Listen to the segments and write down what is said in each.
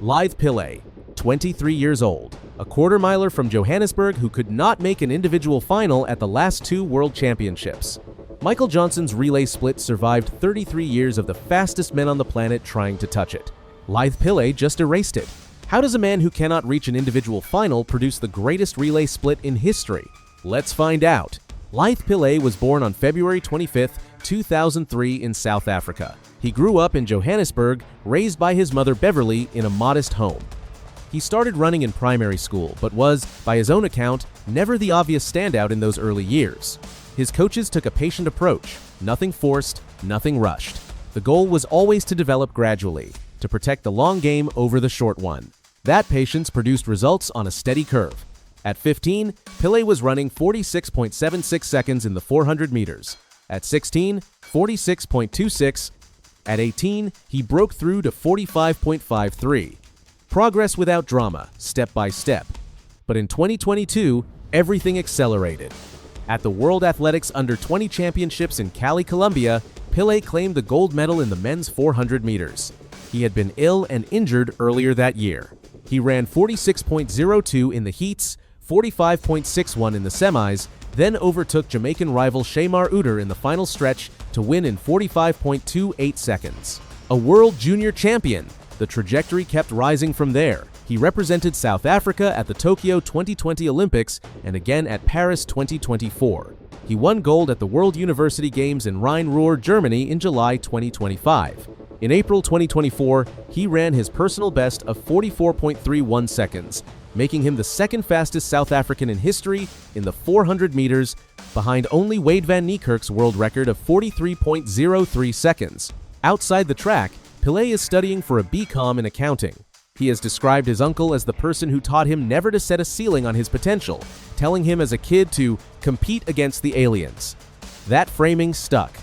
Lythe Pillay, 23 years old, a quarter-miler from Johannesburg who could not make an individual final at the last two World Championships. Michael Johnson's relay split survived 33 years of the fastest men on the planet trying to touch it. Lythe Pillay just erased it. How does a man who cannot reach an individual final produce the greatest relay split in history? Let's find out. Lythe Pillay was born on February 25, 2003 in South Africa. He grew up in Johannesburg, raised by his mother Beverly in a modest home. He started running in primary school, but was, by his own account, never the obvious standout in those early years. His coaches took a patient approach, nothing forced, nothing rushed. The goal was always to develop gradually, to protect the long game over the short one. That patience produced results on a steady curve. At 15, Pillay was running 46.76 seconds in the 400 meters. At 16, 46.26. At 18, he broke through to 45.53. Progress without drama, step by step. But in 2022, everything accelerated. At the World Athletics Under-20 Championships in Cali, Colombia, Pillay claimed the gold medal in the men's 400 meters. He had been ill and injured earlier that year. He ran 46.02 in the heats, 45.61 in the semis, then overtook Jamaican rival Shaymar Uter in the final stretch to win in 45.28 seconds. A world junior champion, the trajectory kept rising from there. He represented South Africa at the Tokyo 2020 Olympics and again at Paris 2024. He won gold at the World University Games in Rhein-Ruhr, Germany in July 2025. In April 2024, he ran his personal best of 44.31 seconds, making him the second fastest South African in history in the 400 meters, behind only Wade van Niekerk's world record of 43.03 seconds. Outside the track, Pillay is studying for a BCom in accounting. He has described his uncle as the person who taught him never to set a ceiling on his potential, telling him as a kid to compete against the aliens. That framing stuck.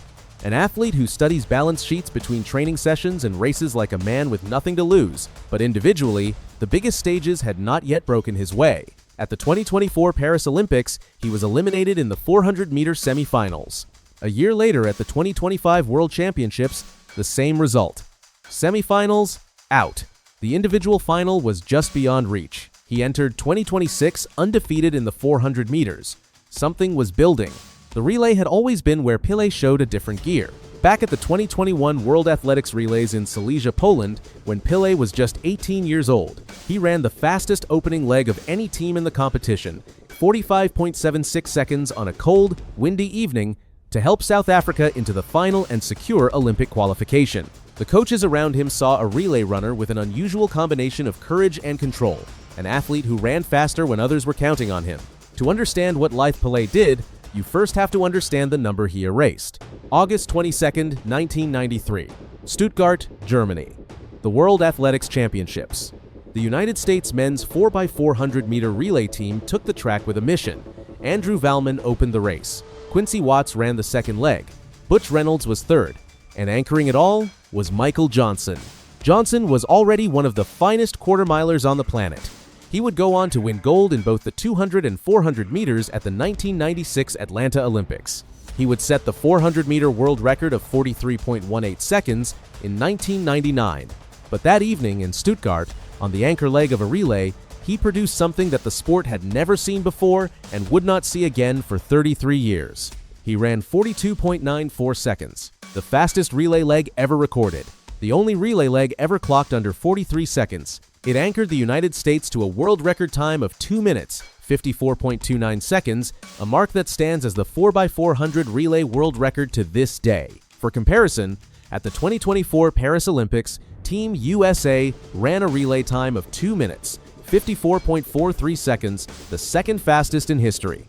An athlete who studies balance sheets between training sessions and races like a man with nothing to lose, but individually, the biggest stages had not yet broken his way. At the 2024 Paris Olympics, he was eliminated in the 400-meter semifinals. A year later at the 2025 World Championships, the same result. Semifinals, out. The individual final was just beyond reach. He entered 2026 undefeated in the 400 meters. Something was building. The relay had always been where Pillay showed a different gear. Back at the 2021 World Athletics Relays in Silesia, Poland, when Pillay was just 18 years old, he ran the fastest opening leg of any team in the competition, 45.76 seconds on a cold, windy evening, to help South Africa into the final and secure Olympic qualification. The coaches around him saw a relay runner with an unusual combination of courage and control, an athlete who ran faster when others were counting on him. To understand what Lythe Pillay did, you first have to understand the number he erased. August 22, 1993, Stuttgart, Germany. The World Athletics Championships. The United States men's 4x400-meter relay team took the track with a mission. Andrew Valman opened the race. Quincy Watts ran the second leg. Butch Reynolds was third. And anchoring it all was Michael Johnson. Johnson was already one of the finest quarter-milers on the planet. He would go on to win gold in both the 200 and 400 meters at the 1996 Atlanta Olympics. He would set the 400-meter world record of 43.18 seconds in 1999. But that evening in Stuttgart, on the anchor leg of a relay, he produced something that the sport had never seen before and would not see again for 33 years. He ran 42.94 seconds, the fastest relay leg ever recorded, the only relay leg ever clocked under 43 seconds. It anchored the United States to a world record time of 2 minutes, 54.29 seconds, a mark that stands as the 4x400 relay world record to this day. For comparison, at the 2024 Paris Olympics, Team USA ran a relay time of 2 minutes, 54.43 seconds, the second fastest in history.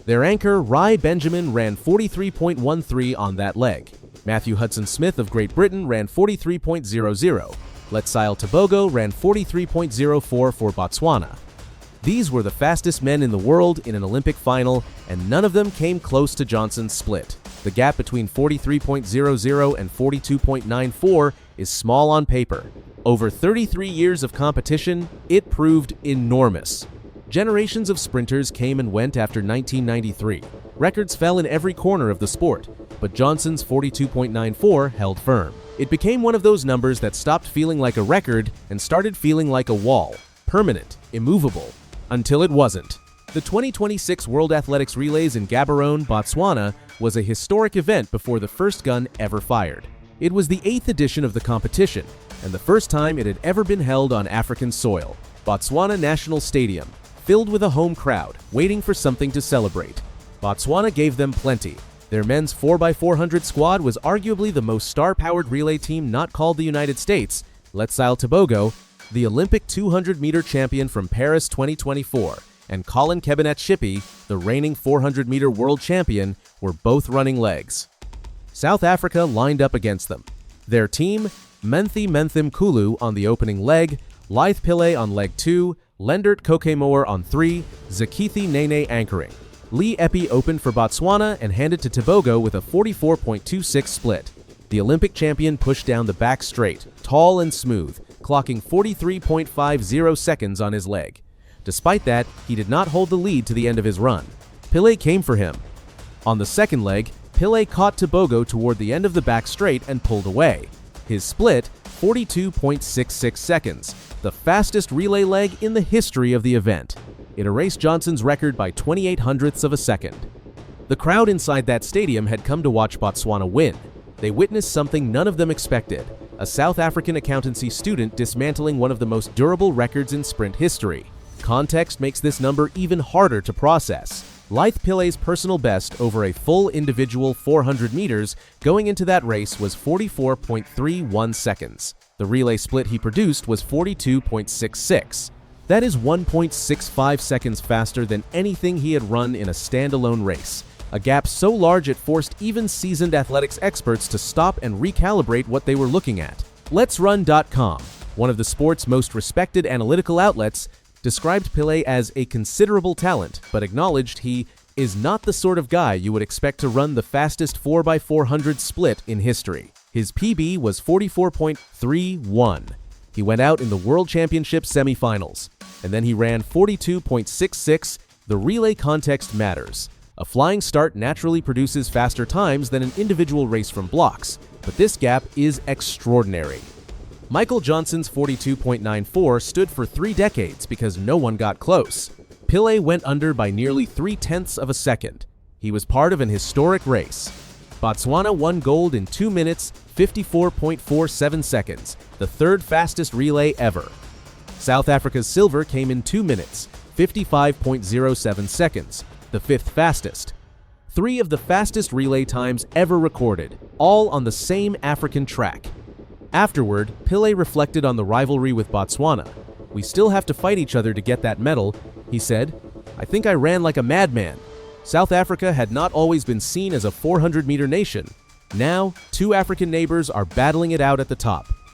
Their anchor, Rai Benjamin, ran 43.13 on that leg. Matthew Hudson-Smith of Great Britain ran 43.00. Letsile Tebogo ran 43.04 for Botswana. These were the fastest men in the world in an Olympic final, and none of them came close to Johnson's split. The gap between 43.00 and 42.94 is small on paper. Over 33 years of competition, it proved enormous. Generations of sprinters came and went after 1993. Records fell in every corner of the sport, but Johnson's 42.94 held firm. It became one of those numbers that stopped feeling like a record and started feeling like a wall, permanent, immovable, until it wasn't. The 2026 World Athletics Relays in Gaborone, Botswana, was a historic event before the first gun ever fired. It was the 8th edition of the competition, and the first time it had ever been held on African soil. Botswana National Stadium, filled with a home crowd, waiting for something to celebrate. Botswana gave them plenty. Their men's 4x400 squad was arguably the most star-powered relay team not called the United States. Lythe Pillay, the Olympic 200-meter champion from Paris 2024, and Colin Kebonetshipi, the reigning 400-meter world champion, were both running legs. South Africa lined up against them. Their team, Menthim Kulu on the opening leg, Lythe Pillay on leg 2, Lendert Kokemore on 3, Zakithi Nene anchoring. Lee Epi opened for Botswana and handed to Tebogo with a 44.26 split. The Olympic champion pushed down the back straight, tall and smooth, clocking 43.50 seconds on his leg. Despite that, he did not hold the lead to the end of his run. Pillay came for him. On the second leg, Pillay caught Tebogo toward the end of the back straight and pulled away. His split, 42.66 seconds, the fastest relay leg in the history of the event. It erased Johnson's record by 28/100ths of a second. The crowd inside that stadium had come to watch Botswana win. They witnessed something none of them expected, a South African accountancy student dismantling one of the most durable records in sprint history. Context makes this number even harder to process. Lythe Pillay's personal best over a full individual 400 meters going into that race was 44.31 seconds. The relay split he produced was 42.66. That is 1.65 seconds faster than anything he had run in a standalone race, a gap so large it forced even seasoned athletics experts to stop and recalibrate what they were looking at. Let'sRun.com, one of the sport's most respected analytical outlets, described Pillay as a considerable talent, but acknowledged he is not the sort of guy you would expect to run the fastest 4x400 split in history. His PB was 44.31. He went out in the World Championship semifinals, and then he ran 42.66. The relay context matters. A flying start naturally produces faster times than an individual race from blocks, but this gap is extraordinary. Michael Johnson's 42.94 stood for 3 decades because no one got close. Pillay went under by nearly 0.3 of a second. He was part of an historic race. Botswana won gold in 2 minutes, 54.47 seconds, the 3rd fastest relay ever. South Africa's silver came in 2 minutes, 55.07 seconds, the 5th fastest. 3 of the fastest relay times ever recorded, all on the same African track. Afterward, Pillay reflected on the rivalry with Botswana. "We still have to fight each other to get that medal," he said. "I think I ran like a madman." South Africa had not always been seen as a 400-meter nation. Now, 2 African neighbors are battling it out at the top.